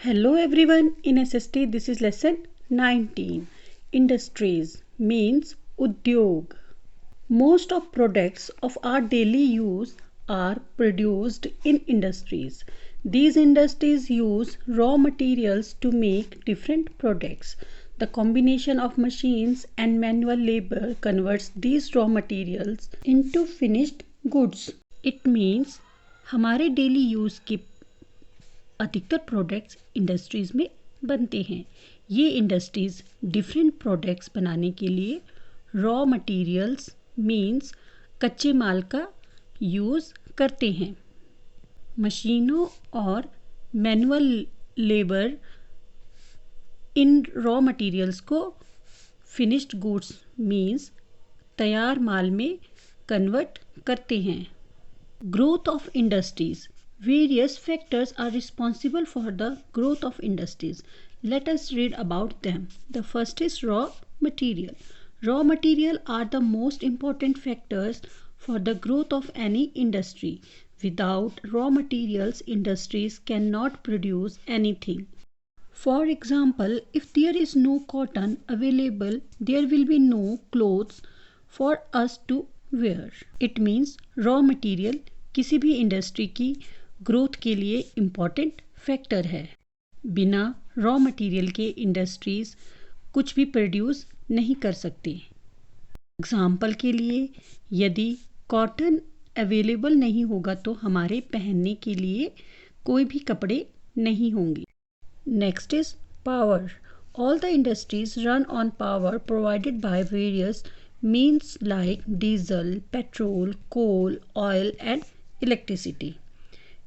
Hello everyone, in SST this is lesson 19. Industries means udyog. Most of products of our daily use are produced in industries. These industries use raw materials to make different products. The combination of machines and manual labor converts these raw materials into finished goods. It means हमारे daily use के अधिकतर products industries में बनते हैं. ये industries different products बनाने के लिए रॉ मटेरियल्स मींस कच्चे माल का यूज़ करते हैं. मशीनों और manual labour in raw materials को फिनिश्ड गुड्स मींस तैयार माल में कन्वर्ट करते हैं. Growth of industries. Various factors are responsible for the growth of industries. Let us read about them. The first is raw material. Raw material are the most important factors for the growth of any industry. Without raw materials, industries cannot produce anything. For example, if there is no cotton available, there will be no clothes for us to wear. It means raw material किसी भी industry की growth के लिए important factor है. बिना raw material के industries कुछ भी प्रोड्यूस नहीं कर सकते. एग्जाम्पल के लिए यदि कॉटन अवेलेबल नहीं होगा तो हमारे पहनने के लिए कोई भी कपड़े नहीं होंगे. Next is power. All the industries run on power provided by various means like diesel, petrol, coal, oil and electricity.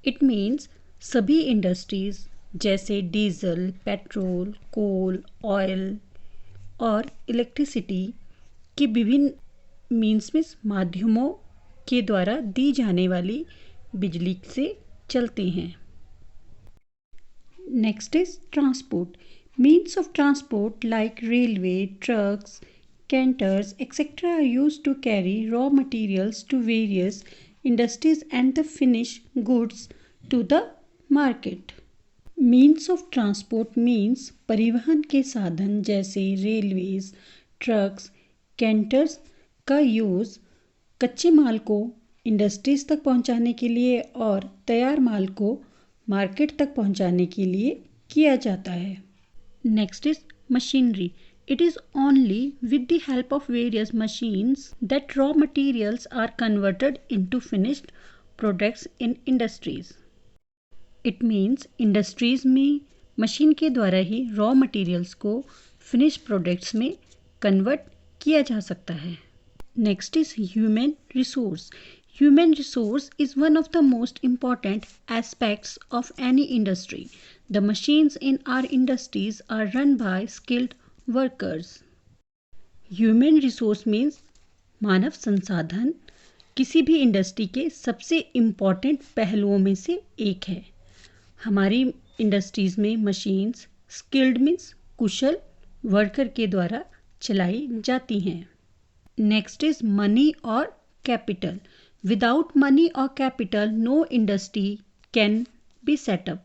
It means सभी इंडस्ट्रीज़ जैसे डीजल, पेट्रोल, कोल, ऑयल और इलेक्ट्रिसिटी की विभिन्न मीन्स में माध्यमों के द्वारा दी जाने वाली बिजली से चलते हैं. Next is transport. Means of transport like railway, trucks, canters etcetera are used to carry raw materials to various industries and the finished goods to the market. Means of transport means परिवहन के साधन जैसे railways, trucks, कैंटर्स का use कच्चे माल को industries तक पहुंचाने के लिए और तैयार माल को मार्केट तक पहुंचाने के लिए किया जाता है. Next is machinery. It is only with the help of various machines that raw materials are converted into finished products in industries. It means industries में मशीन के द्वारा ही raw materials को finished products में convert किया जा सकता है. Next is human resource. Human resource is one of the most important aspects of any industry. The machines in our industries are run by skilled workers. Human resource means मानव संसाधन किसी भी industry के सबसे इम्पॉर्टेंट पहलुओं में से एक है. हमारी इंडस्ट्रीज़ में मशीन्स स्किल्ड मीन्स कुशल वर्कर के द्वारा चलाई जाती हैं. नेक्स्ट इज मनी और कैपिटल. विदाउट मनी और capital know industry can be set up.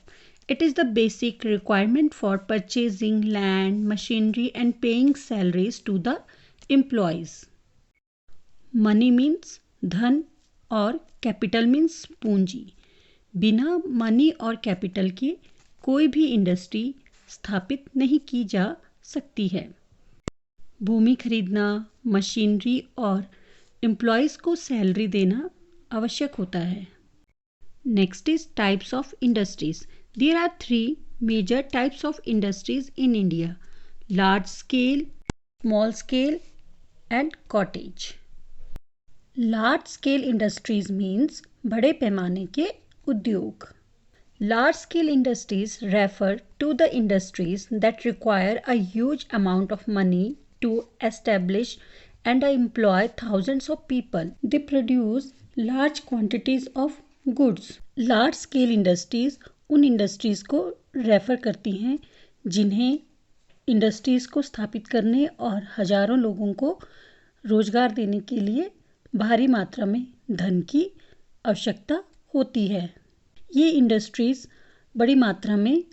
It is the basic requirement for purchasing land, machinery and paying salaries to the employees. Money means धन और capital means पूंजी. बिना money और capital के कोई भी इंडस्ट्री स्थापित नहीं की जा सकती है. भूमि खरीदना, मशीनरी और एम्प्लॉयज़ को सैलरी देना आवश्यक होता है. Next is types of industries. There are three major types of industries in India: large scale, small scale and cottage. Large scale industries means बड़े पैमाने के उद्योग. Large scale industries refer to the industries that require a huge amount of money to establish and employ thousands of people. They produce large quantities of goods. Large scale industries उन industries को refer करती हैं जिन्हें industries को स्थापित करने और हज़ारों लोगों को रोज़गार देने के लिए भारी मात्रा में धन की आवश्यकता होती है. ये इंडस्ट्रीज़ बड़ी मात्रा में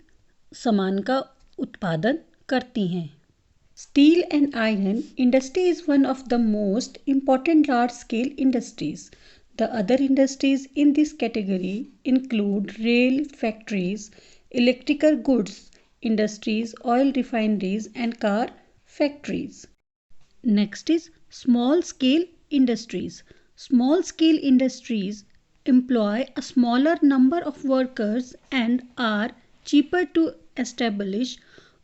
सामान का उत्पादन करती हैं। Steel and iron industry is one of the most important large-scale industries. The other industries in this category include rail factories, electrical goods industries, oil refineries, and car factories. Next is small scale industries. Small scale industries employ a smaller number of workers and are cheaper to establish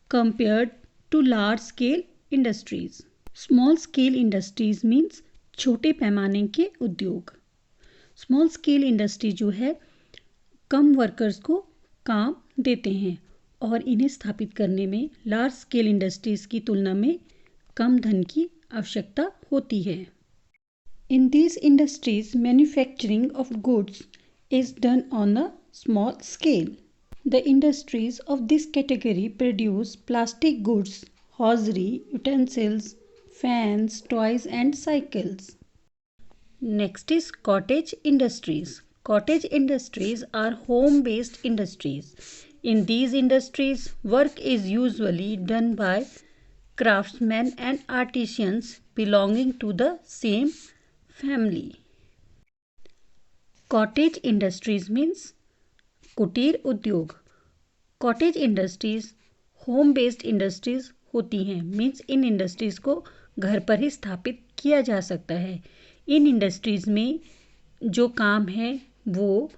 compared to large scale industries. Small scale industries means छोटे पैमाने के उद्योग. Small scale industry जो है कम workers को काम देते हैं और इन्हें स्थापित करने में लार्ज स्केल इंडस्ट्रीज़ की तुलना में कम धन की आवश्यकता होती है. In these industries, manufacturing of goods is done on a small scale. The industries of this category produce plastic goods, hosiery, utensils, fans, toys, and cycles. Next is cottage industries. Cottage industries are home-based industries. In these industries, work is usually done by craftsmen and artisans belonging to the same family. Cottage industries means कुटीर उद्योग. Cottage industries home based industries होती हैं. Means in industries को घर पर ही स्थापित किया जा सकता है. इन इंडस्ट्रीज़ में जो काम है वो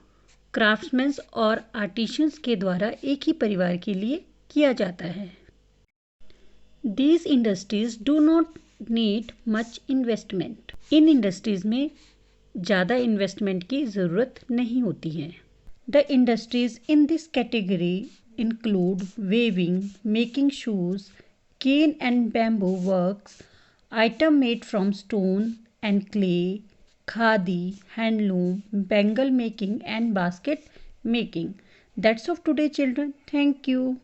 क्राफ्ट्समैन्स और आर्टिशंस के द्वारा एक ही परिवार के लिए किया जाता है. These industries do not need much investment. In industries में ज़्यादा इन्वेस्टमेंट की ज़रूरत नहीं होती है. The industries in this category include weaving, making shoes, cane and bamboo works, item made from stone and clay, khadi, handloom, bangle making and basket making. That's all of today, children. Thank you.